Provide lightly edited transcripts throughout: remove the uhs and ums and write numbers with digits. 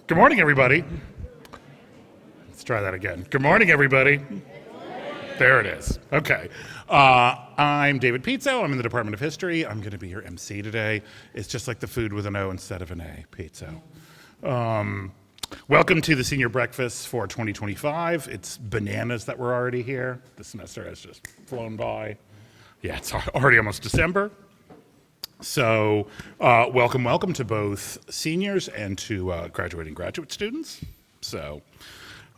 Good morning, everybody. Let's try that again. Good morning, everybody. There it is. Okay. I'm David Pizzo. I'm in the Department of History. I'm going to be your MC today. It's just like the food with an O instead of an A, Pizzo. Welcome to the senior breakfast for 2025. It's bananas that we're already here. The semester has just flown by. Yeah, it's already almost December. So welcome to both seniors and to graduating graduate students. So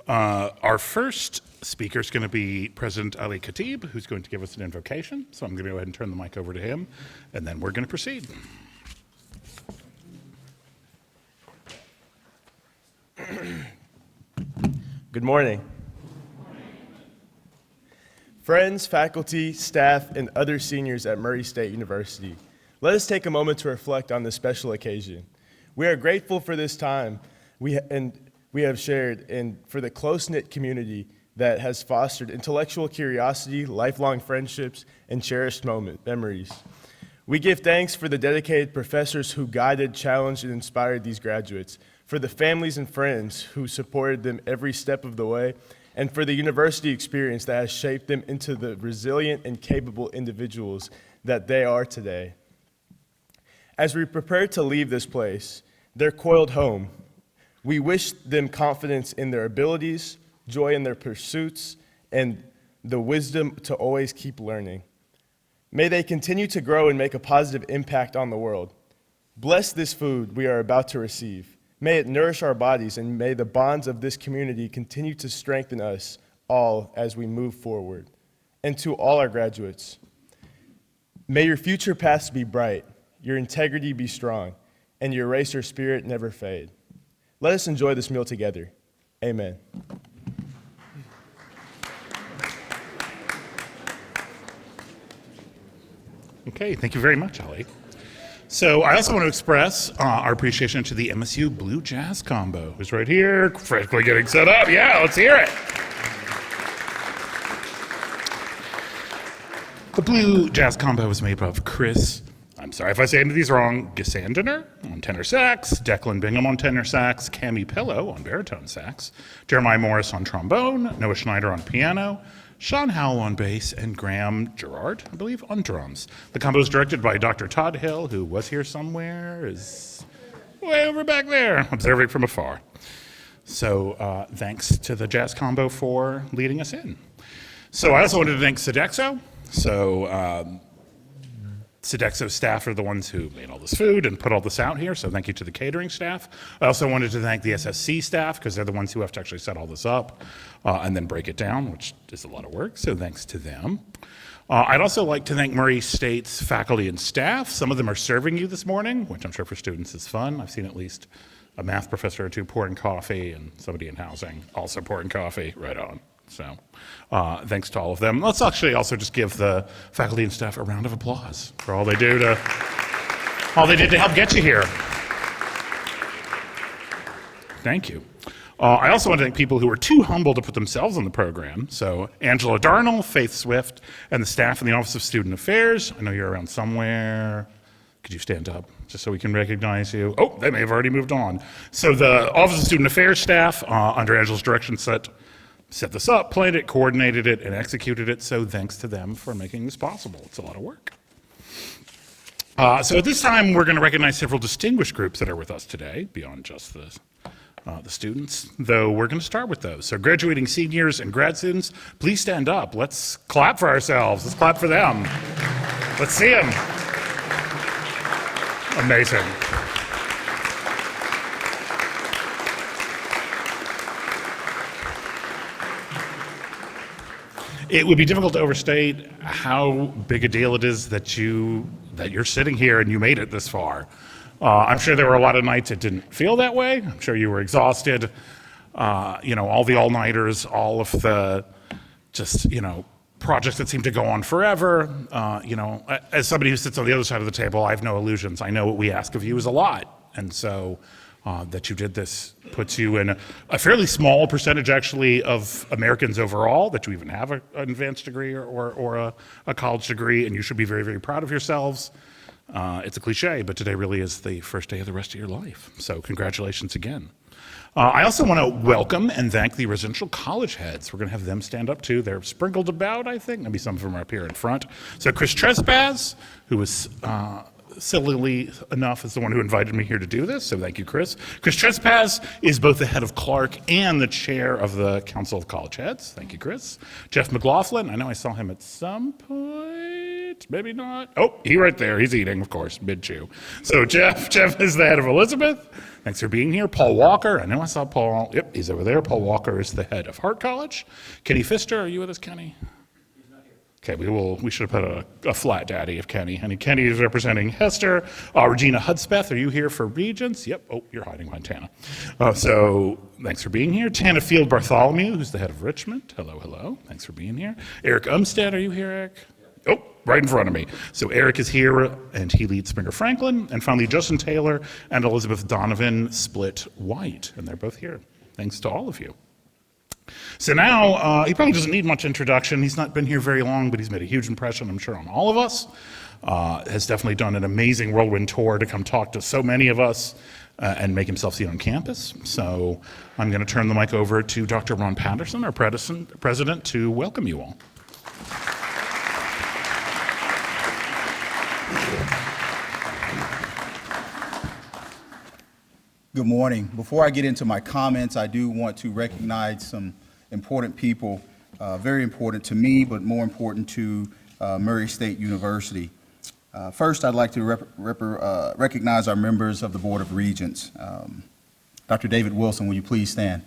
our first speaker is going to be President Ali Khatib, who's going to give us an invocation. So I'm going to go ahead and turn the mic over to him, and then we're going to proceed. Good morning. Friends, faculty, staff, and other seniors at Murray State University, let us take a moment to reflect on this special occasion. We are grateful for this time we have shared and for the close-knit community that has fostered intellectual curiosity, lifelong friendships, and cherished memories. We give thanks for the dedicated professors who guided, challenged, and inspired these graduates, for the families and friends who supported them every step of the way, and for the university experience that has shaped them into the resilient and capable individuals that they are today. As we prepare to leave this place, their coiled home, we wish them confidence in their abilities, joy in their pursuits, and the wisdom to always keep learning. May they continue to grow and make a positive impact on the world. Bless this food we are about to receive. May it nourish our bodies, and may the bonds of this community continue to strengthen us all as we move forward. And to all our graduates, may your future paths be bright, your integrity be strong, and your race or spirit never fade. Let us enjoy this meal together. Amen. Okay, thank you very much, Ali. So I also want to express our appreciation to the MSU Blue Jazz Combo, who's right here, frantically getting set up. Yeah, let's hear it. The Blue Jazz Combo is made up of Chris, I'm sorry if I say any of these wrong, Gisandiner on tenor sax, Declan Bingham on tenor sax, Cami Pillow on baritone sax, Jeremiah Morris on trombone, Noah Schneider on piano, Sean Howell on bass, and Graham Gerard, I believe, on drums. The combo is directed by Dr. Todd Hill, who was here somewhere, is way over back there, observing from afar. So thanks to the Jazz Combo for leading us in. So I also wanted to thank Sodexo. So Sodexo staff are the ones who made all this food and put all this out here, so thank you to the catering staff. I also wanted to thank the SSC staff, because they're the ones who have to actually set all this up and then break it down, which is a lot of work, so thanks to them. I'd also like to thank Murray State's faculty and staff. Some of them are serving you this morning, which I'm sure for students is fun. I've seen at least a math professor or two pouring coffee, and somebody in housing also pouring coffee, right on. So thanks to all of them. Let's actually also just give the faculty and staff a round of applause for all they did to help get you here. Thank you. I also want to thank people who were too humble to put themselves on the program. So Angela Darnell, Faith Swift, and the staff in the Office of Student Affairs. I know you're around somewhere. Could you stand up just so we can recognize you? Oh, they may have already moved on. So the Office of Student Affairs staff, under Angela's direction, set this up, planned it, coordinated it, and executed it, so thanks to them for making this possible. It's a lot of work. So at this time, we're going to recognize several distinguished groups that are with us today, beyond just the students, though we're going to start with those. So graduating seniors and grad students, please stand up. Let's clap for ourselves. Let's clap for them. Let's see them. Amazing. It would be difficult to overstate how big a deal it is that you're sitting here and you made it this far. I'm sure there were a lot of nights it didn't feel that way. I'm sure you were exhausted. All the all-nighters, all of the projects that seem to go on forever. As somebody who sits on the other side of the table, I have no illusions. I know what we ask of you is a lot. And so that you did this puts you in a fairly small percentage, actually, of Americans overall that you even have an advanced degree or a college degree, and you should be very, very proud of yourselves. It's a cliche, but today really is the first day of the rest of your life. So congratulations again. I also want to welcome and thank the residential college heads. We're going to have them stand up too. They're sprinkled about, I think. Maybe some of them are up here in front. So Chris Trespass, who was sillily enough is the one who invited me here to do this, so thank you, Chris. Chris Trespass is both the head of Clark and the chair of the Council of College Heads. Thank you, Chris. Jeff McLaughlin, I know I saw him at some point, maybe not. Oh, he right there, he's eating, of course, mid-chew. So Jeff is the head of Elizabeth. Thanks for being here. Paul Walker, I know I saw Paul, yep, he's over there. Paul Walker is the head of Hart College. Kenny Pfister, are you with us, Kenny? Okay, we should have put a flat daddy of Kenny. And Kenny is representing Hester. Regina Hudspeth, are you here for Regents? Yep. Oh, you're hiding behind Tana. So thanks for being here. Tana Field Bartholomew, who's the head of Richmond. Hello, hello. Thanks for being here. Eric Umstead, are you here, Eric? Oh, right in front of me. So Eric is here, and he leads Springer Franklin. And finally, Justin Taylor and Elizabeth Donovan split white, and they're both here. Thanks to all of you. So now, he probably doesn't need much introduction. He's not been here very long, but he's made a huge impression, I'm sure, on all of us. Has definitely done an amazing whirlwind tour to come talk to so many of us and make himself seen on campus. So I'm going to turn the mic over to Dr. Ron Patterson, our president, to welcome you all. Good morning. Before I get into my comments, I do want to recognize some important people, very important to me, but more important to Murray State University. First, I'd like to recognize our members of the Board of Regents. Dr. David Wilson, will you please stand?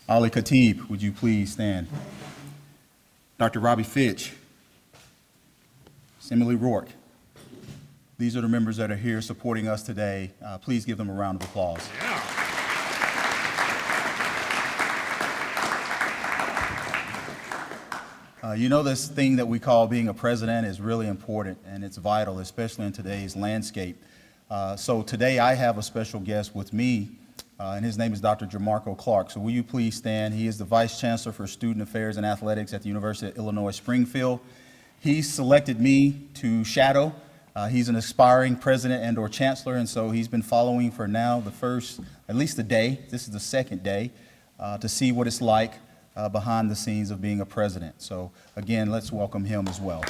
Ali Khatib, would you please stand? Dr. Robbie Fitch, Emily Rourke. These are the members that are here supporting us today. Please give them a round of applause. Yeah. You know, this thing that we call being a president is really important, and it's vital, especially in today's landscape. So today I have a special guest with me, and his name is Dr. Jamarco Clark. So will you please stand? He is the Vice Chancellor for Student Affairs and Athletics at the University of Illinois Springfield. He selected me to shadow. He's an aspiring president and or chancellor, and so he's been following for now the first, at least a day, this is the second day, to see what it's like behind the scenes of being a president. So again, let's welcome him as well.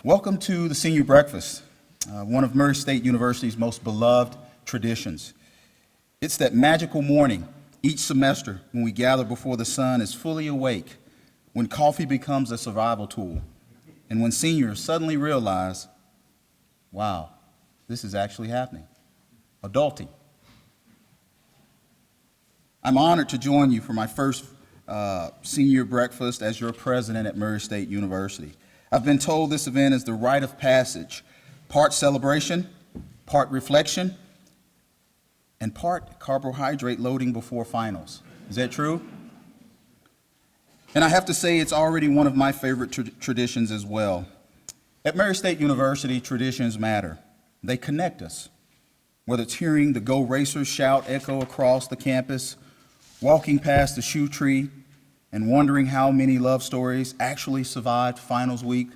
Welcome to the Senior Breakfast, one of Murray State University's most beloved traditions. It's that magical morning each semester when we gather before the sun is fully awake, when coffee becomes a survival tool, and when seniors suddenly realize, wow, this is actually happening, adulting. I'm honored to join you for my first senior breakfast as your president at Murray State University. I've been told this event is the rite of passage, part celebration, part reflection, and part carbohydrate loading before finals. Is that true? And I have to say it's already one of my favorite traditions as well. At Murray State University, traditions matter. They connect us. Whether it's hearing the Go Racers shout echo across the campus, walking past the shoe tree, and wondering how many love stories actually survived finals week,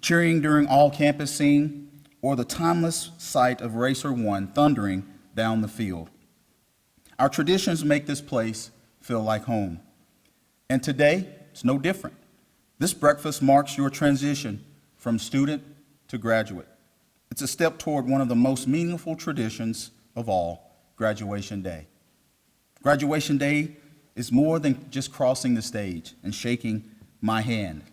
cheering during all campus sing, or the timeless sight of Racer 1 thundering down the field. Our traditions make this place feel like home. And today, it's no different. This breakfast marks your transition from student to graduate. It's a step toward one of the most meaningful traditions of all, graduation day. Graduation day is more than just crossing the stage and shaking my hand.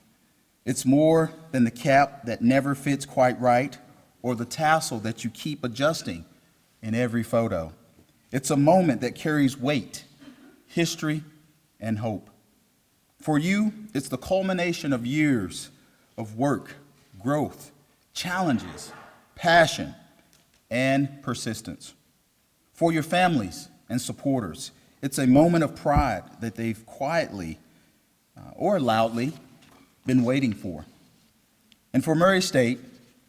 It's more than the cap that never fits quite right or the tassel that you keep adjusting in every photo. It's a moment that carries weight, history, and hope. For you, it's the culmination of years of work, growth, challenges, passion, and persistence. For your families and supporters, it's a moment of pride that they've quietly or loudly been waiting for. And for Murray State,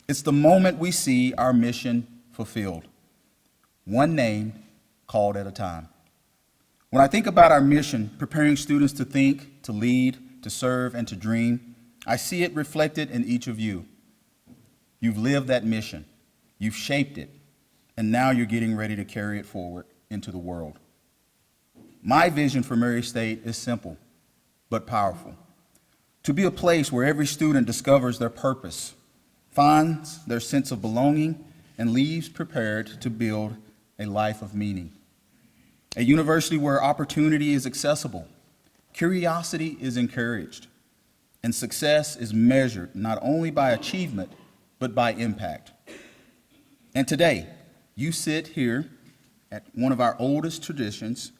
it's the moment we see our mission fulfilled. One name called at a time. When I think about our mission, preparing students to think, to lead, to serve, and to dream, I see it reflected in each of you. You've lived that mission. You've shaped it. And now you're getting ready to carry it forward into the world. My vision for Murray State is simple, but powerful. To be a place where every student discovers their purpose, finds their sense of belonging, and leaves prepared to build a life of meaning. A university where opportunity is accessible, curiosity is encouraged, and success is measured not only by achievement, but by impact. And today, you sit here at one of our oldest traditions.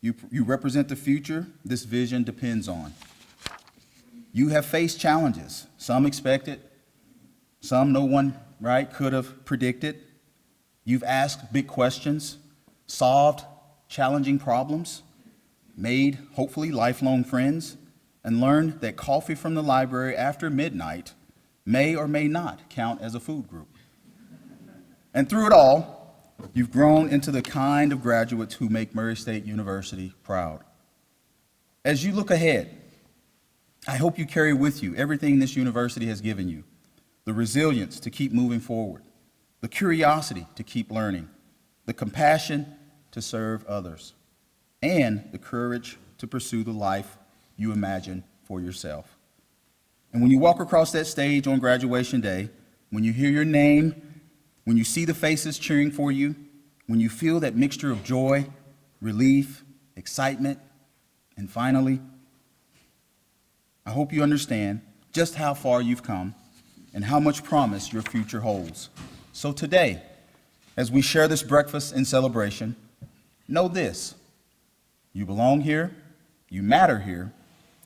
You represent the future this vision depends on. You have faced challenges, some expected, some no one, right, could have predicted. You've asked big questions, solved challenging problems, made hopefully lifelong friends, and learned that coffee from the library after midnight may or may not count as a food group. And through it all, you've grown into the kind of graduates who make Murray State University proud. As you look ahead, I hope you carry with you everything this university has given you: the resilience to keep moving forward, the curiosity to keep learning, the compassion to serve others, and the courage to pursue the life you imagine for yourself. And when you walk across that stage on graduation day, when you hear your name, when you see the faces cheering for you, when you feel that mixture of joy, relief, excitement, and finally, I hope you understand just how far you've come and how much promise your future holds. So today, as we share this breakfast in celebration, know this: you belong here, you matter here,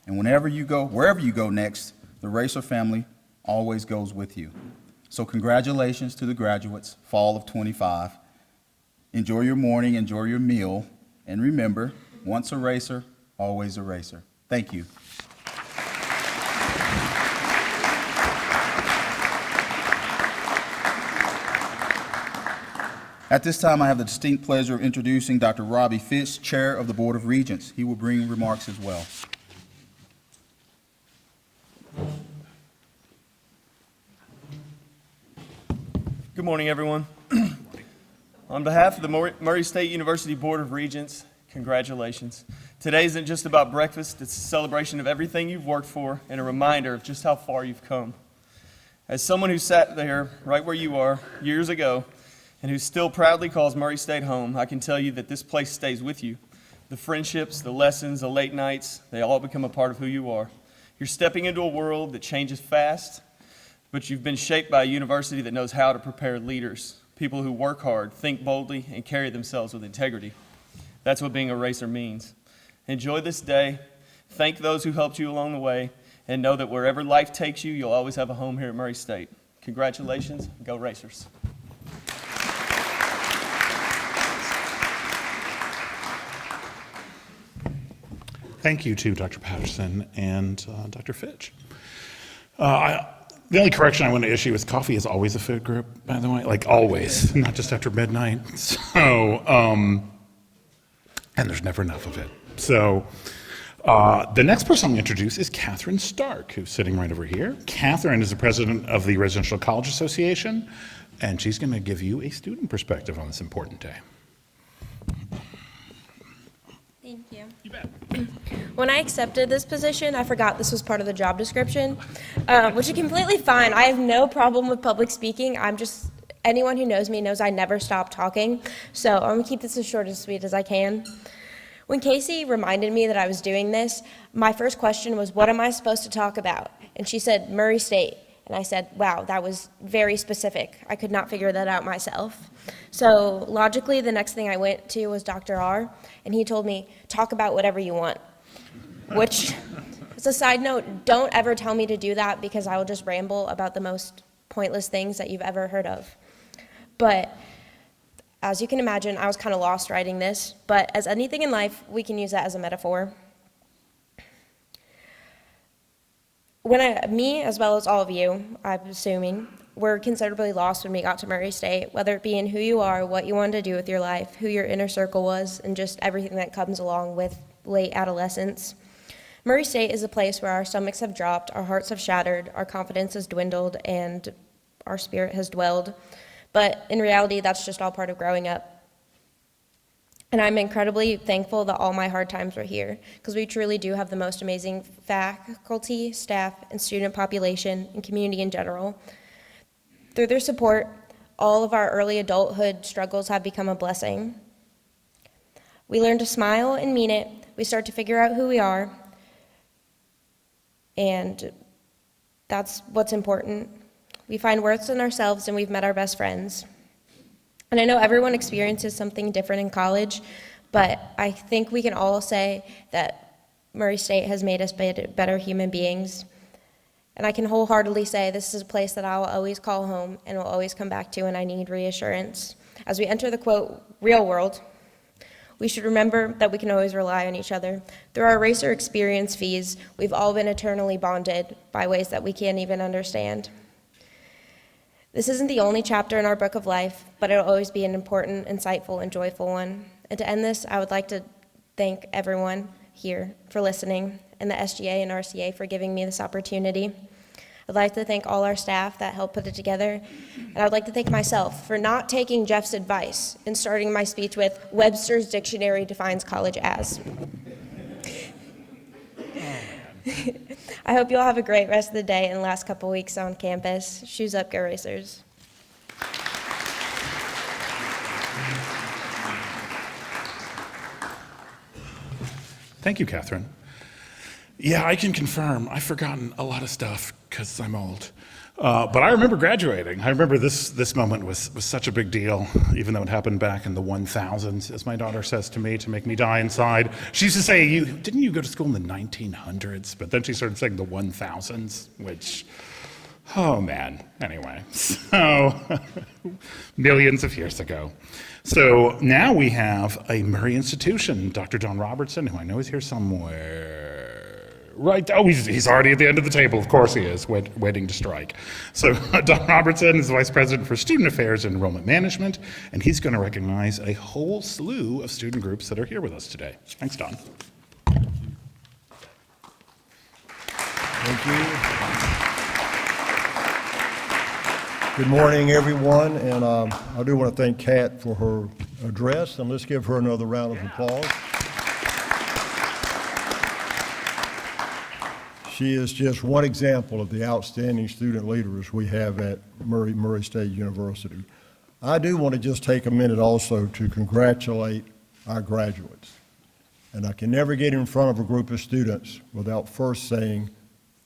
and wherever you go next, the Racer family always goes with you. So congratulations to the graduates, fall of '25. Enjoy your morning, enjoy your meal, and remember, once a Racer, always a Racer. Thank you. At this time, I have the distinct pleasure of introducing Dr. Robbie Fitch, Chair of the Board of Regents. He will bring remarks as well. Good morning, everyone. On behalf of the Murray State University Board of Regents, congratulations. Today isn't just about breakfast, it's a celebration of everything you've worked for and a reminder of just how far you've come. As someone who sat there right where you are years ago and who still proudly calls Murray State home, I can tell you that this place stays with you. The friendships, the lessons, the late nights, they all become a part of who you are. You're stepping into a world that changes fast, but you've been shaped by a university that knows how to prepare leaders, people who work hard, think boldly, and carry themselves with integrity. That's what being a Racer means. Enjoy this day, thank those who helped you along the way, and know that wherever life takes you, you'll always have a home here at Murray State. Congratulations, go Racers. Thank you to Dr. Patterson and Dr. Fitch. The only correction I want to issue is coffee is always a food group, by the way, like always, not just after midnight. So, and there's never enough of it. So the next person I'll introduce is Catherine Stark, who's sitting right over here. Catherine is the president of the Residential College Association, and she's going to give you a student perspective on this important day. Thank you. You bet. When I accepted this position, I forgot this was part of the job description, which is completely fine. I have no problem with public speaking. Anyone who knows me knows I never stop talking, so I'm going to keep this as short and sweet as I can. When Casey reminded me that I was doing this, my first question was, what am I supposed to talk about? And she said, Murray State. And I said, wow, that was very specific. I could not figure that out myself. So logically, the next thing I went to was Dr. R, and he told me, talk about whatever you want. Which, as a side note, don't ever tell me to do that because I will just ramble about the most pointless things that you've ever heard of. But as you can imagine, I was kind of lost writing this, but as anything in life, we can use that as a metaphor. Me, as well as all of you, I'm assuming, were considerably lost when we got to Murray State, whether it be in who you are, what you wanted to do with your life, who your inner circle was, and just everything that comes along with late adolescence. Murray State is a place where our stomachs have dropped, our hearts have shattered, our confidence has dwindled, and our spirit has dwelled. But in reality, that's just all part of growing up. And I'm incredibly thankful that all my hard times were here, because we truly do have the most amazing faculty, staff, and student population, and community in general. Through their support, all of our early adulthood struggles have become a blessing. We learn to smile and mean it. We start to figure out who we are, and that's what's important. We find worth in ourselves, and we've met our best friends. And I know everyone experiences something different in college, but I think we can all say that Murray State has made us better human beings. And I can wholeheartedly say this is a place that I will always call home and will always come back to when I need reassurance. As we enter the, quote, real world, we should remember that we can always rely on each other. Through our racer experience fees, we've all been eternally bonded by ways that we can't even understand. This isn't the only chapter in our book of life, but it'll always be an important, insightful, and joyful one. And to end this, I would like to thank everyone here for listening, and the SGA and RCA for giving me this opportunity. I'd like to thank all our staff that helped put it together, and I would like to thank myself for not taking Jeff's advice and starting my speech with Webster's Dictionary defines college as. I hope you all have a great rest of the day and last couple weeks on campus. Shoes up, go Racers. Thank you, Catherine. Yeah, I can confirm I've forgotten a lot of stuff because I'm old. But I remember graduating. I remember this moment was such a big deal, even though it happened back in the 1000s, as my daughter says to me, to make me die inside. She used to say, didn't you go to school in the 1900s? But then she started saying the 1000s, which, oh man. Anyway, so millions of years ago. So now we have a Murray institution, Dr. Don Robertson, who I know is here somewhere. Right, oh, he's already at the end of the table. Of course he is, waiting to strike. So Don Robertson is the Vice President for Student Affairs and Enrollment Management, and he's going to recognize a whole slew of student groups that are here with us today. Thanks, Don. Thank you. Good morning, everyone, and I do want to thank Kat for her address, and let's give her another round of applause. She is just one example of the outstanding student leaders we have at Murray State University. I do want to just take a minute also to congratulate our graduates. And I can never get in front of a group of students without first saying,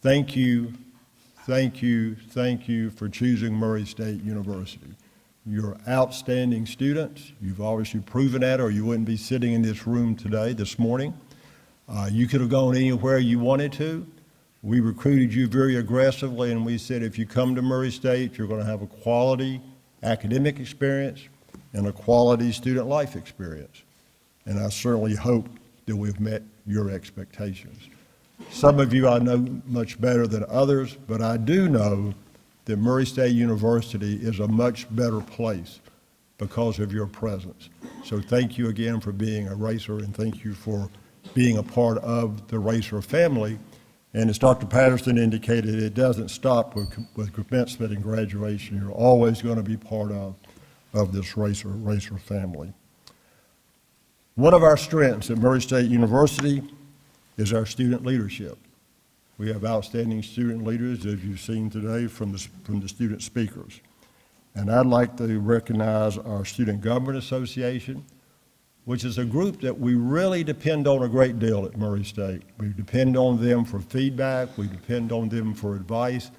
thank you, thank you, thank you for choosing Murray State University. You're outstanding students. You've obviously proven that, or you wouldn't be sitting in this room today, this morning. You could have gone anywhere you wanted to. We recruited you very aggressively, and we said if you come to Murray State, you're going to have a quality academic experience and a quality student life experience. And I certainly hope that we've met your expectations. Some of you I know much better than others, but I do know that Murray State University is a much better place because of your presence. So thank you again for being a Racer, and thank you for being a part of the Racer family. And as Dr. Patterson indicated, it doesn't stop with commencement and graduation. You're always going to be part of this Racer family. One of our strengths at Murray State University is our student leadership. We have outstanding student leaders, as you've seen today from the student speakers. And I'd like to recognize our Student Government Association, which is a group that we really depend on a great deal at Murray State. We depend on them for feedback. We depend on them for advice.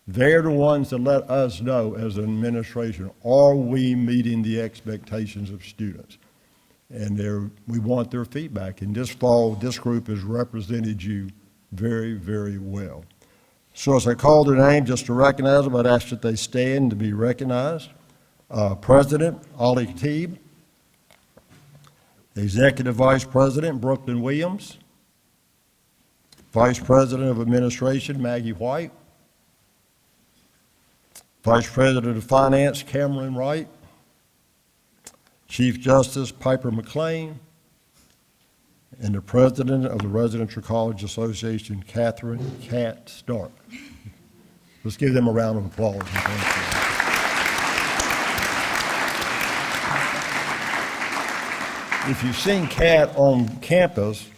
They're the ones that let us know as an administration, are we meeting the expectations of students? And we want their feedback. And this fall, this group has represented you very, very well. So as I call their name, just to recognize them, I'd ask that they stand to be recognized. President Ali Khatib, Executive Vice President Brooklyn Williams, Vice President of Administration Maggie White, Vice President of Finance Cameron Wright, Chief Justice Piper McLean, and the president of the Residential College Association, Catherine Cat Stark. Let's give them a round of applause. And thank you. If you've seen Cat on campus,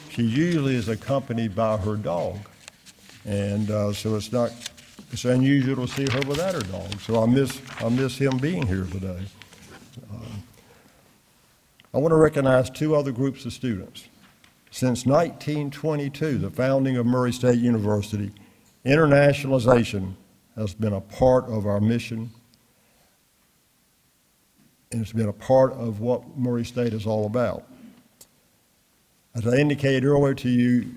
she usually is accompanied by her dog. And so it's unusual to see her without her dog. So I miss him being here today. I want to recognize two other groups of students. Since 1922, the founding of Murray State University, internationalization has been a part of our mission, and it's been a part of what Murray State is all about. As I indicated earlier to you,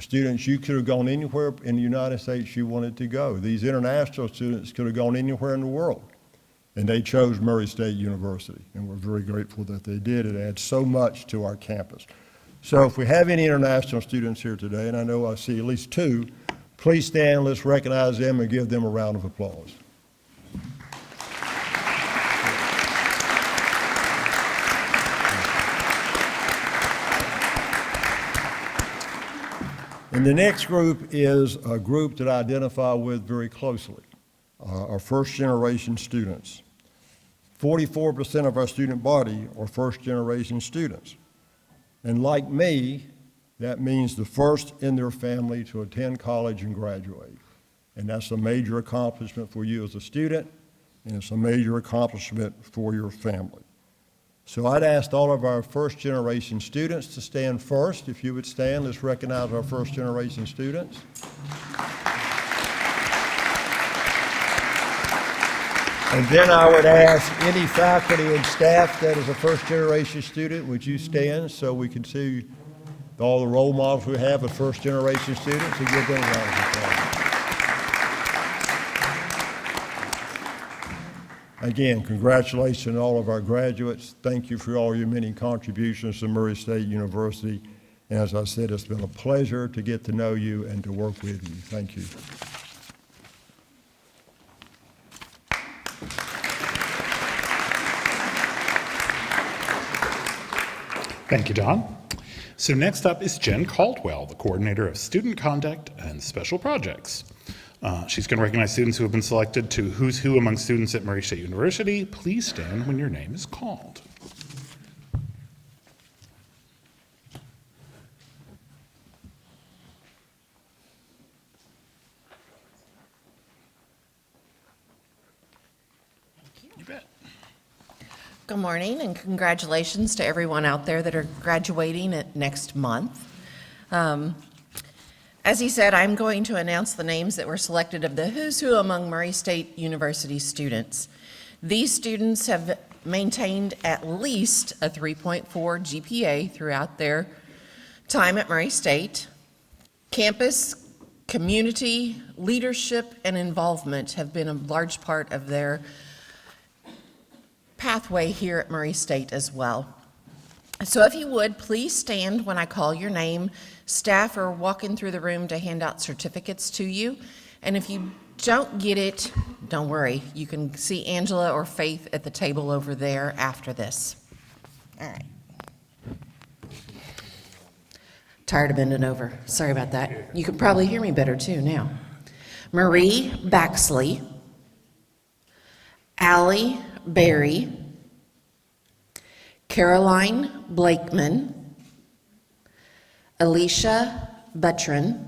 students, you could have gone anywhere in the United States you wanted to go. These international students could have gone anywhere in the world, and they chose Murray State University, and we're very grateful that they did. It adds so much to our campus. So if we have any international students here today, and I know I see at least two, please stand, let's recognize them and give them a round of applause. And the next group is a group that I identify with very closely, our first-generation students. 44% of our student body are first-generation students. And like me, that means the first in their family to attend college and graduate. And that's a major accomplishment for you as a student, and it's a major accomplishment for your family. So I'd ask all of our first-generation students to stand first. If you would stand, let's recognize our first-generation students. And then I would ask any faculty and staff that is a first-generation student, would you stand so we can see all the role models we have of first-generation students and give them a round of applause. Again, congratulations to all of our graduates. Thank you for all your many contributions to Murray State University. And as I said, it's been a pleasure to get to know you and to work with you. Thank you. Thank you, Don. So next up is Jen Caldwell, the coordinator of student conduct and special projects. She's going to recognize students who have been selected to Who's Who among students at Murray State University. Please stand when your name is called. You bet. Good morning and congratulations to everyone out there that are graduating next month. As he said, I'm going to announce the names that were selected of the Who's Who among Murray State University students. These students have maintained at least a 3.4 GPA throughout their time at Murray State. Campus, community, leadership, and involvement have been a large part of their pathway here at Murray State as well. So if you would, please stand when I call your name. Staff are walking through the room to hand out certificates to you. And if you don't get it, don't worry. You can see Angela or Faith at the table over there after this. All right. Tired of bending over. Sorry about that. You can probably hear me better too now. Marie Baxley, Allie Berry, Caroline Blakeman, Alicia Buttrin,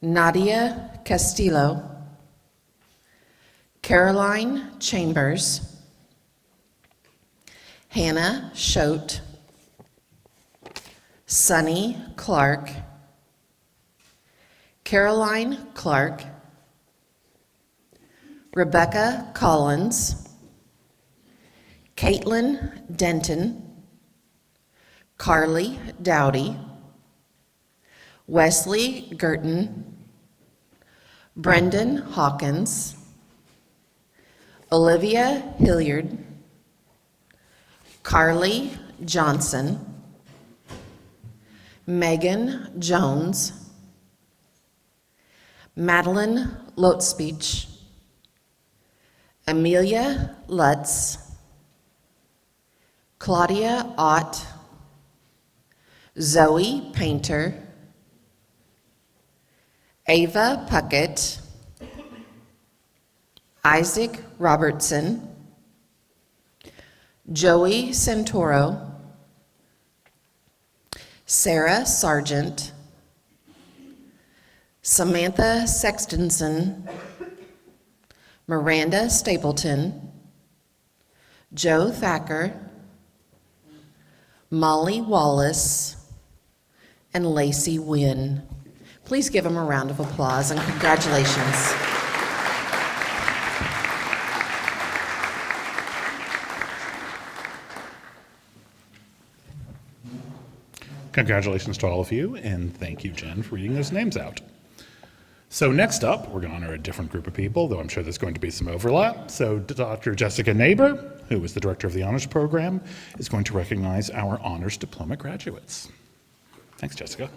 Nadia Castillo, Caroline Chambers, Hannah Schote, Sunny Clark, Caroline Clark, Rebecca Collins, Caitlin Denton, Carly Dowdy, Wesley Girton, Brendan Hawkins, Olivia Hilliard, Carly Johnson, Megan Jones, Madeline Lotspeech, Amelia Lutz, Claudia Ott, Zoe Painter, Ava Puckett, Isaac Robertson, Joey Santoro, Sarah Sargent, Samantha Sextonson, Miranda Stapleton, Joe Thacker, Molly Wallace, and Lacey Wynn. Please give them a round of applause and congratulations. Congratulations to all of you, and thank you, Jen, for reading those names out. So next up, we're going to honor a different group of people, though I'm sure there's going to be some overlap. So Dr. Jessica Neighbor, who is the director of the honors program, is going to recognize our honors diploma graduates. Thanks, Jessica.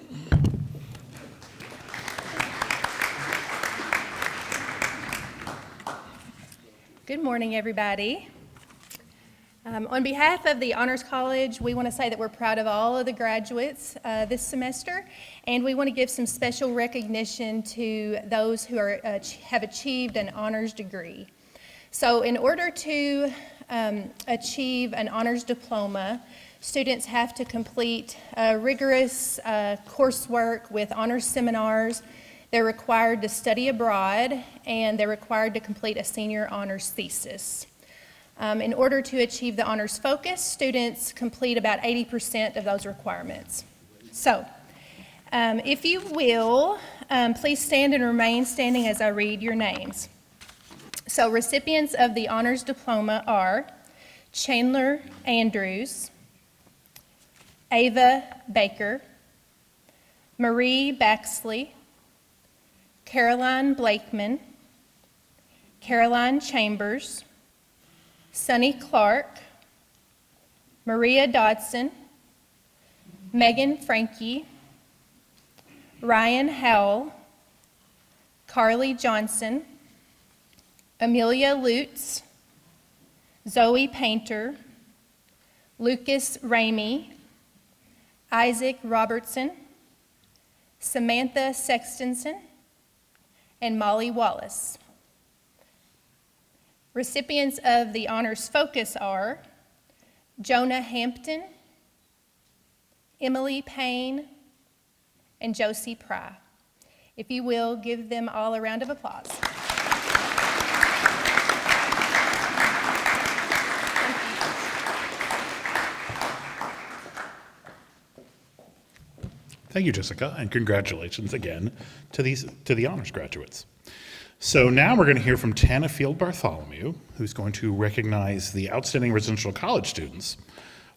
Good morning, everybody. On behalf of the Honors College, we want to say that we're proud of all of the graduates this semester, and we want to give some special recognition to those who have achieved an honors degree. So in order to achieve an honors diploma, students have to complete rigorous coursework with honors seminars. They're required to study abroad, and they're required to complete a senior honors thesis. In order to achieve the honors focus, students complete about 80% of those requirements. So, if you will, please stand and remain standing as I read your names. So, recipients of the honors diploma are Chandler Andrews, Ava Baker, Marie Baxley, Caroline Blakeman, Caroline Chambers, Sunny Clark, Maria Dodson, Megan Frankie, Ryan Howell, Carly Johnson, Amelia Lutz, Zoe Painter, Lucas Ramey, Isaac Robertson, Samantha Sextonson, and Molly Wallace. Recipients of the honors focus are Jonah Hampton, Emily Payne, and Josie Pry. If you will, give them all a round of applause. Thank you, Jessica, and congratulations again to the honors graduates. So now we're going to hear from Tana Field Bartholomew, who's going to recognize the outstanding residential college students.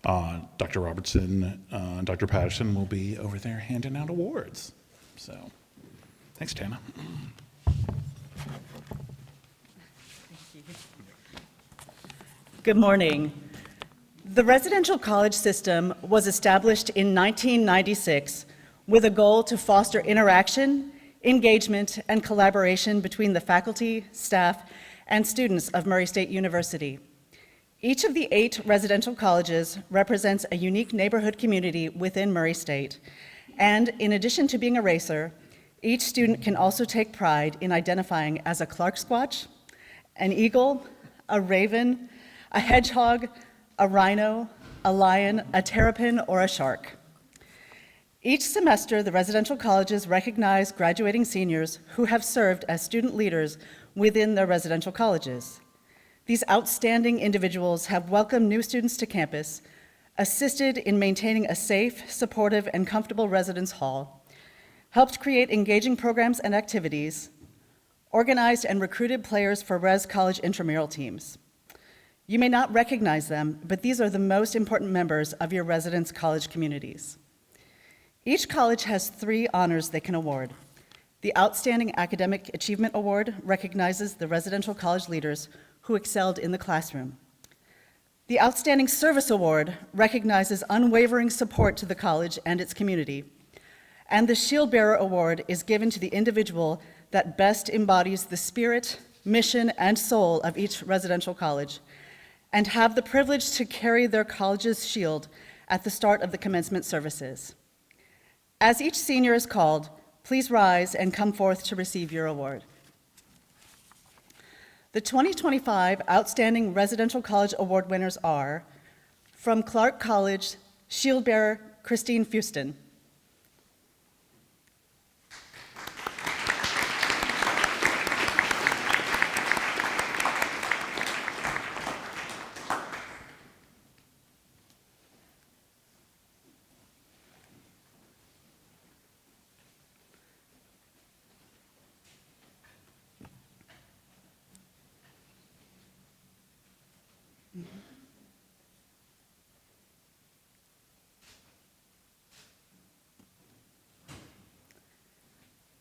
Dr. Robertson and Dr. Patterson will be over there handing out awards. So, thanks, Tana. Good morning. The residential college system was established in 1996 with a goal to foster interaction, engagement, and collaboration between the faculty, staff, and students of Murray State University. Each of the 8 residential colleges represents a unique neighborhood community within Murray State. And in addition to being a racer, each student can also take pride in identifying as a Clark Squatch, an eagle, a raven, a hedgehog, a rhino, a lion, a terrapin, or a shark. Each semester, the residential colleges recognize graduating seniors who have served as student leaders within their residential colleges. These outstanding individuals have welcomed new students to campus, assisted in maintaining a safe, supportive, and comfortable residence hall, helped create engaging programs and activities, organized and recruited players for Res College intramural teams. You may not recognize them, but these are the most important members of your residence college communities. Each college has 3 honors they can award. The Outstanding Academic Achievement Award recognizes the residential college leaders who excelled in the classroom. The Outstanding Service Award recognizes unwavering support to the college and its community. And the Shield Bearer Award is given to the individual that best embodies the spirit, mission, and soul of each residential college, and have the privilege to carry their college's shield at the start of the commencement services. As each senior is called, please rise and come forth to receive your award. The 2025 Outstanding Residential College Award winners are, from Clark College, shield bearer Christine Fuston.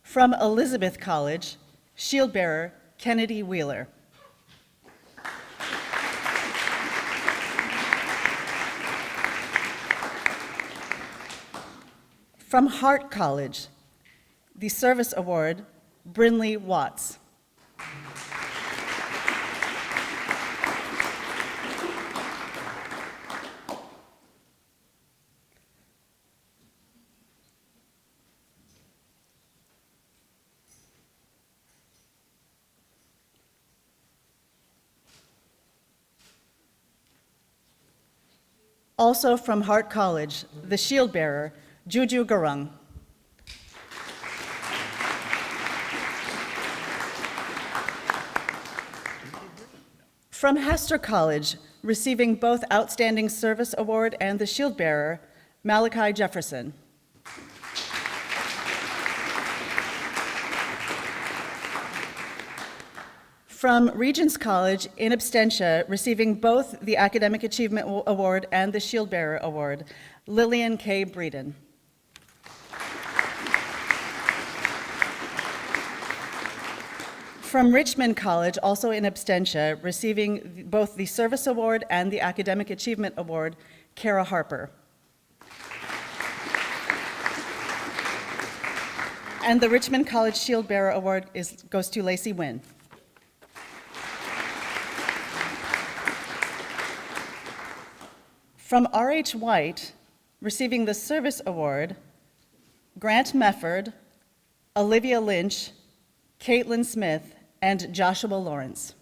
From Elizabeth College, shield bearer Kennedy Wheeler. From Hart College, the Service Award, Brinley Watts. Also from Hart College, the shield bearer, Juju Garung. From Hester College, receiving both Outstanding Service Award and the shield bearer, Malachi Jefferson. From Regents College, in absentia, receiving both the Academic Achievement Award and the Shield Bearer Award, Lillian K. Breeden. From Richmond College, also in absentia, receiving both the Service Award and the Academic Achievement Award, Kara Harper. And the Richmond College Shield Bearer Award goes to Lacey Wynn. From R.H. White, receiving the Service Award, Grant Mefford, Olivia Lynch, Caitlin Smith, and Joshua Lawrence.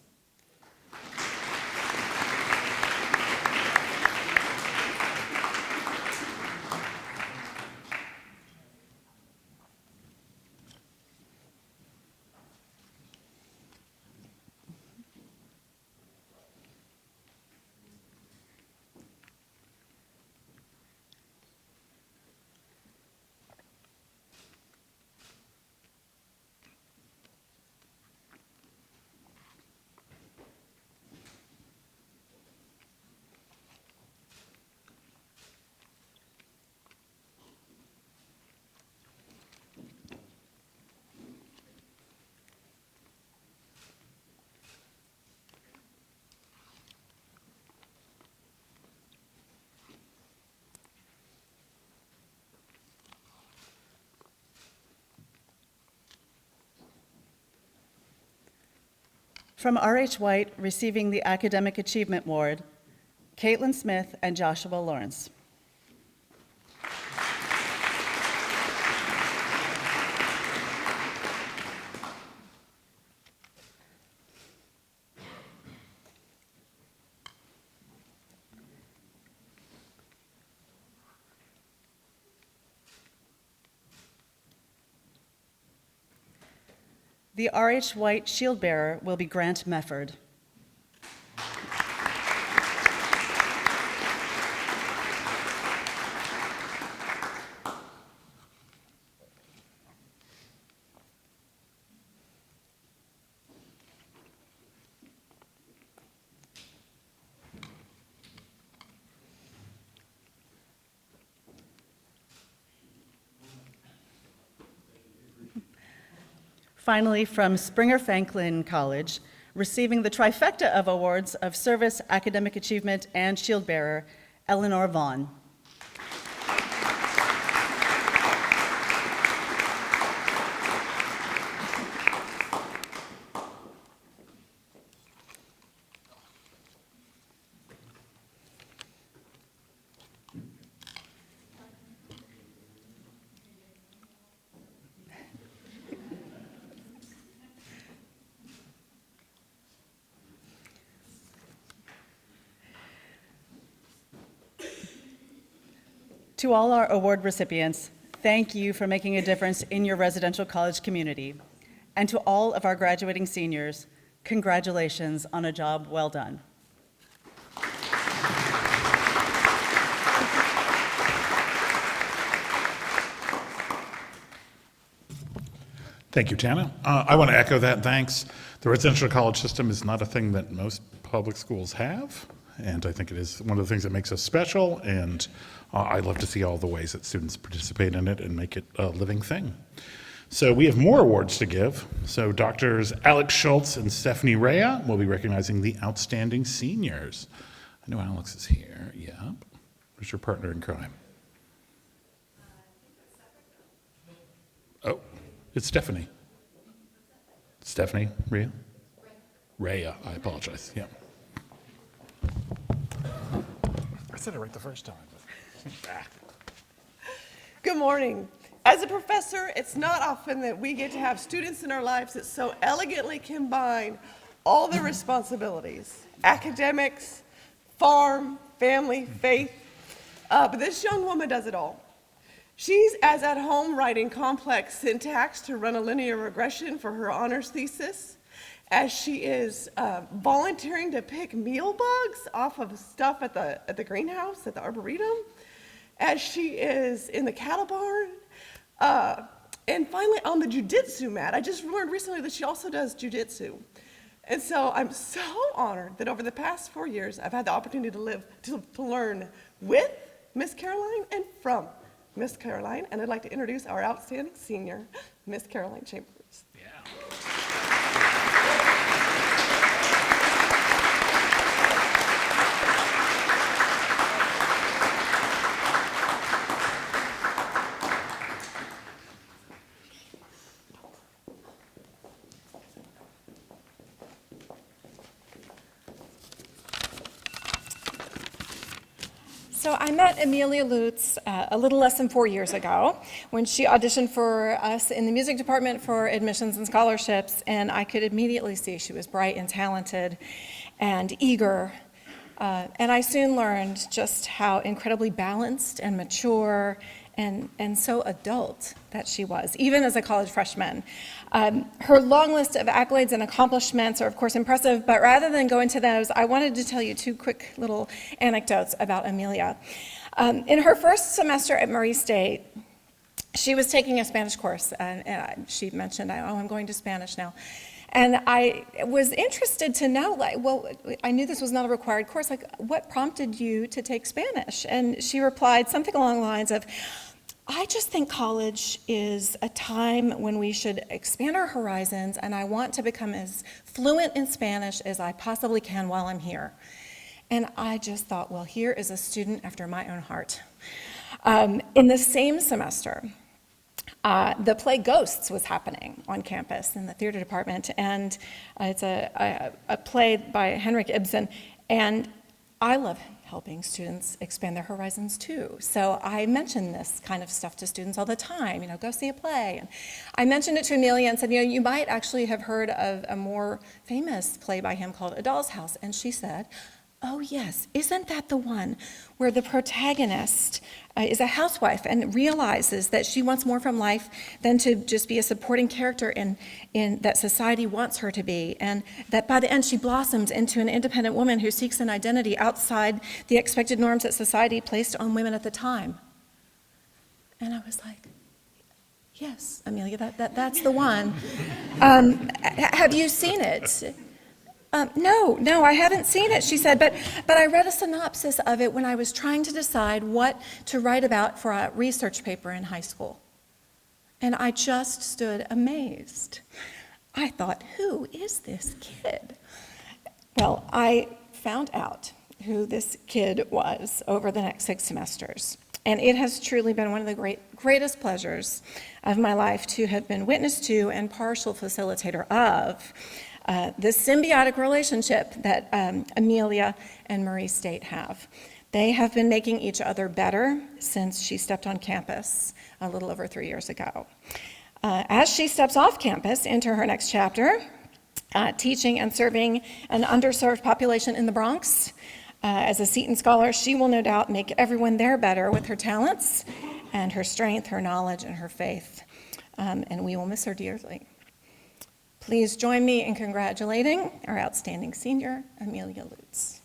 From R.H. White, receiving the Academic Achievement Award, Caitlin Smith and Joshua Lawrence. The R.H. White Shield Bearer will be Grant Mefford. Finally, from Springer Franklin College, receiving the trifecta of awards of Service, Academic Achievement, and Shield Bearer, Eleanor Vaughn. To all our award recipients, thank you for making a difference in your residential college community. And to all of our graduating seniors, congratulations on a job well done. Thank you, Tana. I want to echo that thanks. The residential college system is not a thing that most public schools have, and I think it is one of the things that makes us special, and I love to see all the ways that students participate in it and make it a living thing. So we have more awards to give. So Doctors Alex Schultz and Stephanie Rea will be recognizing the outstanding seniors. I know Alex is here. Yep. Who's your partner in crime? Oh, it's Stephanie. Stephanie Rea? Rea, I apologize. Yeah. I said it right the first time. Good morning. As a professor, it's not often that we get to have students in our lives that so elegantly combine all their responsibilities, academics, farm, family, faith, but this young woman does it all. She's as at home writing complex syntax to run a linear regression for her honors thesis, as she is volunteering to pick meal bugs off of stuff at the greenhouse, at the arboretum, as she is in the cattle barn, and finally on the jiu-jitsu mat. I just learned recently that she also does jiu-jitsu. And so I'm so honored that over the past 4 years, I've had the opportunity to learn with Miss Caroline and from Miss Caroline, and I'd like to introduce our outstanding senior, Miss Caroline Chambers. So I met Amelia Lutz a little less than 4 years ago when she auditioned for us in the music department for admissions and scholarships, and I could immediately see she was bright and talented and eager. And I soon learned just how incredibly balanced and mature and so adult that she was, even as a college freshman. Her long list of accolades and accomplishments are, of course, impressive, but rather than go into those, I wanted to tell you 2 quick little anecdotes about Amelia. In her first semester at Murray State, she was taking a Spanish course, and she mentioned, oh, I'm going to Spanish now. And I was interested to know, well, I knew this was not a required course, what prompted you to take Spanish? And she replied something along the lines of, I just think college is a time when we should expand our horizons, and I want to become as fluent in Spanish as I possibly can while I'm here. And I just thought, well, here is a student after my own heart. In the same semester, the play Ghosts was happening on campus in the theater department, and it's a play by Henrik Ibsen, and I love helping students expand their horizons too. So I mention this kind of stuff to students all the time, go see a play. And I mentioned it to Amelia and said, you might actually have heard of a more famous play by him called A Doll's House. And she said, oh yes, isn't that the one where the protagonist is a housewife and realizes that she wants more from life than to just be a supporting character in that society wants her to be, and that by the end she blossoms into an independent woman who seeks an identity outside the expected norms that society placed on women at the time. And I was like, yes, Amelia, that's the one. Have you seen it? No, I haven't seen it, she said, but I read a synopsis of it when I was trying to decide what to write about for a research paper in high school. And I just stood amazed. I thought, who is this kid? Well, I found out who this kid was over the next 6 semesters. And it has truly been one of the greatest pleasures of my life to have been witness to and partial facilitator of this symbiotic relationship that Amelia and Murray State have. They have been making each other better since she stepped on campus a little over 3 years ago. As she steps off campus into her next chapter, teaching and serving an underserved population in the Bronx, As a Seton Scholar, she will no doubt make everyone there better with her talents and her strength, her knowledge, and her faith. And we will miss her dearly. Please join me in congratulating our outstanding senior, Amelia Lutz.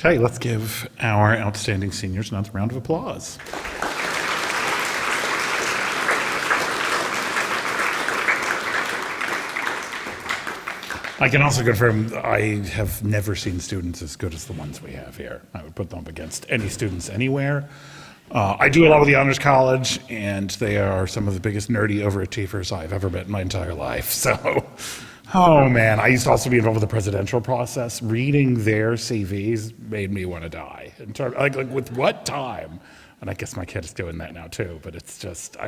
Okay, let's give our outstanding seniors another round of applause. I can also confirm I have never seen students as good as the ones we have here. I would put them up against any students anywhere. I do a lot with the Honors College, and they are some of the biggest nerdy overachievers I've ever met in my entire life. So, oh man, I used to also be involved with the presidential process. Reading their CVs made me want to die. In terms, like with what time? And I guess my kid is doing that now too, but it's just, I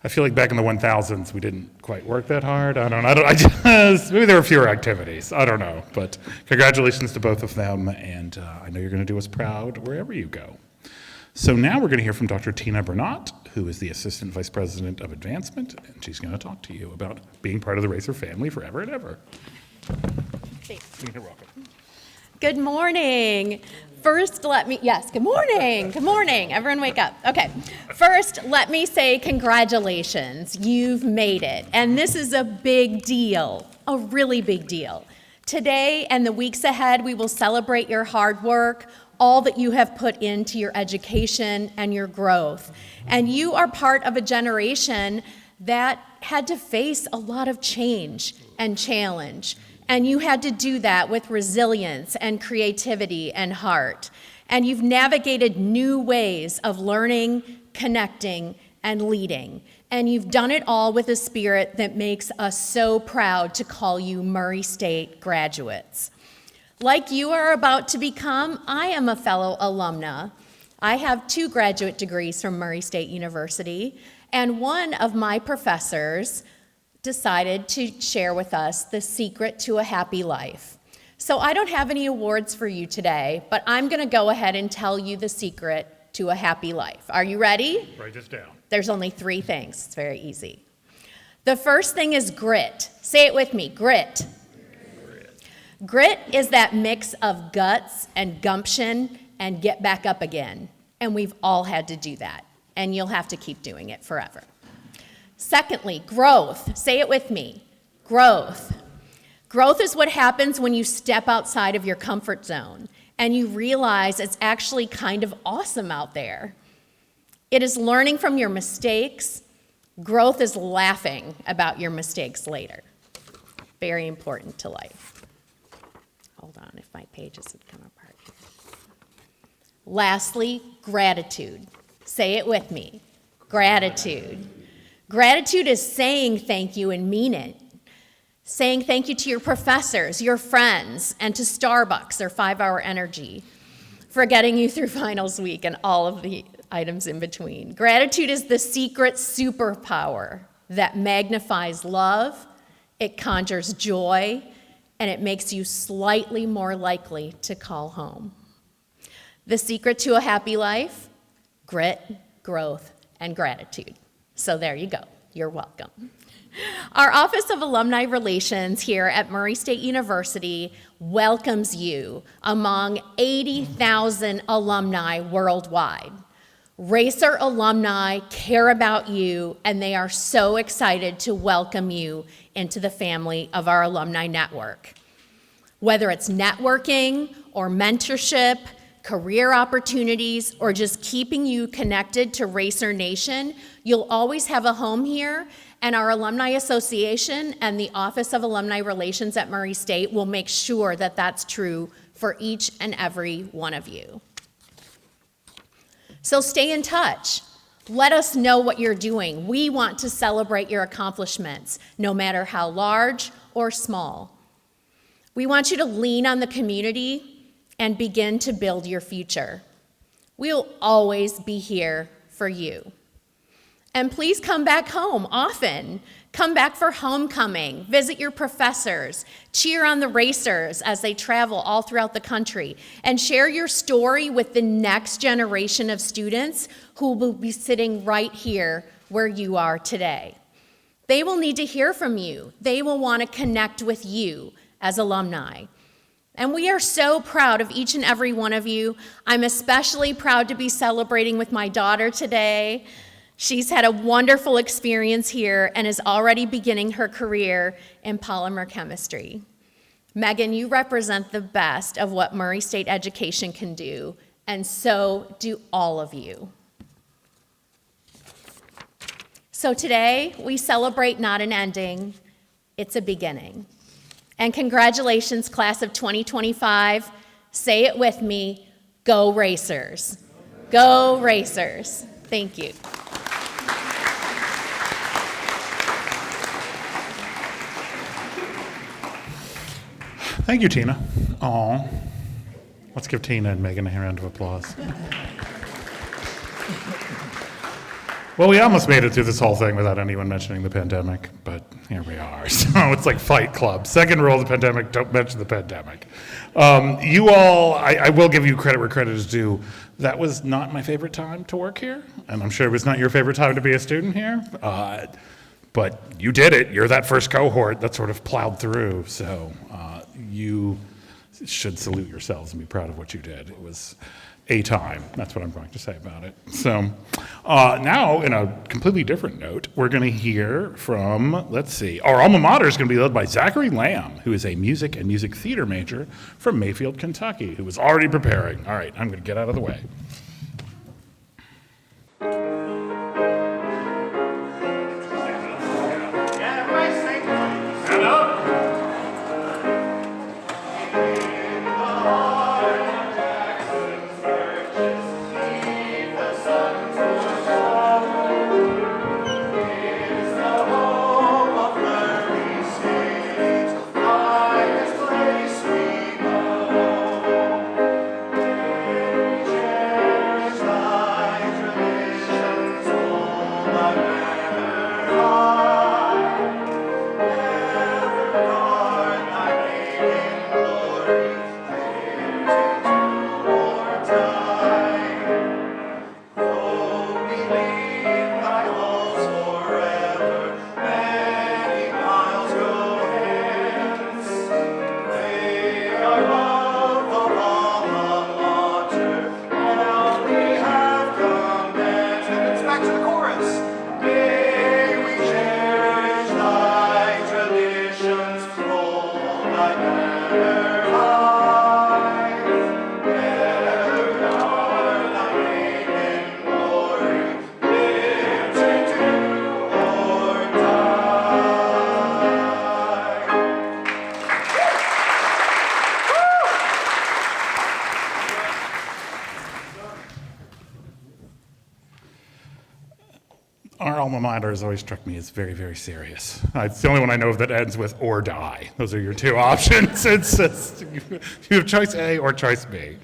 feel like back in the 1000s, we didn't quite work that hard. Maybe there were fewer activities. I don't know. But congratulations to both of them, and I know you're going to do us proud wherever you go. So now we're going to hear from Dr. Tina Bernat, who is the Assistant Vice President of Advancement, and she's going to talk to you about being part of the Racer family forever and ever. Thanks. You're welcome. Good morning. First, good morning. Good morning. Everyone wake up. Okay. First, let me say congratulations. You've made it. And this is a big deal, a really big deal. Today and the weeks ahead, we will celebrate your hard work, all that you have put into your education and your growth. And you are part of a generation that had to face a lot of change and challenge. And you had to do that with resilience and creativity and heart. And you've navigated new ways of learning, connecting, and leading. And you've done it all with a spirit that makes us so proud to call you Murray State graduates. Like you are about to become, I am a fellow alumna. I have 2 graduate degrees from Murray State University, and one of my professors decided to share with us the secret to a happy life. So I don't have any awards for you today, but I'm going to go ahead and tell you the secret to a happy life. Are you ready? Write this down. There's only 3 things. It's very easy. The first thing is grit. Say it with me, grit. Grit is that mix of guts and gumption and get back up again. And we've all had to do that. And you'll have to keep doing it forever. Secondly, growth. Say it with me, growth. Growth is what happens when you step outside of your comfort zone and you realize it's actually kind of awesome out there. It is learning from your mistakes. Growth is laughing about your mistakes later. Very important to life. Hold on, if my pages would come apart here. Lastly, gratitude. Say it with me, gratitude. Gratitude is saying thank you and mean it. Saying thank you to your professors, your friends, and to Starbucks, their 5-hour energy, for getting you through finals week and all of the items in between. Gratitude is the secret superpower that magnifies love, it conjures joy, and it makes you slightly more likely to call home. The secret to a happy life? Grit, growth, and gratitude. So there you go. You're welcome. Our Office of Alumni Relations here at Murray State University welcomes you among 80,000 alumni worldwide. Racer alumni care about you, and they are so excited to welcome you into the family of our alumni network. Whether it's networking or mentorship, career opportunities, or just keeping you connected to Racer Nation, you'll always have a home here, and our Alumni Association and the Office of Alumni Relations at Murray State will make sure that that's true for each and every one of you. So stay in touch. Let us know what you're doing. We want to celebrate your accomplishments, no matter how large or small. We want you to lean on the community and begin to build your future. We'll always be here for you. And please come back home often. Come back for homecoming, visit your professors, cheer on the racers as they travel all throughout the country, and share your story with the next generation of students who will be sitting right here where you are today. They will need to hear from you. They will want to connect with you as alumni. And we are so proud of each and every one of you. I'm especially proud to be celebrating with my daughter today. She's had a wonderful experience here and is already beginning her career in polymer chemistry. Megan, you represent the best of what Murray State education can do, and so do all of you. So today, we celebrate not an ending, it's a beginning. And congratulations, class of 2025. Say it with me, go Racers. Go Racers. Thank you. Thank you, Tina. Aw. Let's give Tina and Megan a round of applause. Well, we almost made it through this whole thing without anyone mentioning the pandemic, but here we are. So it's like Fight Club. Second rule of the pandemic, don't mention the pandemic. You all, I will give you credit where credit is due. That was not my favorite time to work here, and I'm sure it was not your favorite time to be a student here. But you did it. You're that first cohort that sort of plowed through. So you should salute yourselves and be proud of what you did. It was a time. That's what I'm going to say about it. So now, in a completely different note, we're going to hear from, let's see, our alma mater is going to be led by Zachary Lamb, who is a music and music theater major from Mayfield, Kentucky, who was already preparing. All right, I'm going to get out of the way. Our alma mater has always struck me as very, very serious. It's the only one I know of that ends with or die. Those are your two options. You have choice A or choice B.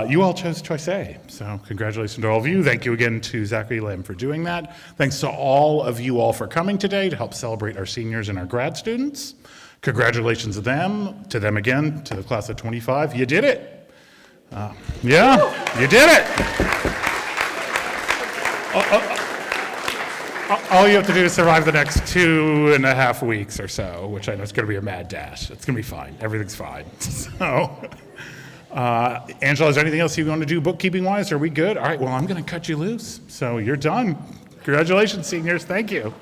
You all chose choice A, so congratulations to all of you. Thank you again to Zachary Lamb for doing that. Thanks to all of you all for coming today to help celebrate our seniors and our grad students. Congratulations to them again, to the class of 25. You did it. Yeah, you did it. All you have to do is survive the next 2.5 weeks or so, which I know is going to be a mad dash. It's going to be fine. Everything's fine. So, Angela, is there anything else you want to do bookkeeping-wise? Are we good? All right, well, I'm going to cut you loose. So you're done. Congratulations, seniors. Thank you.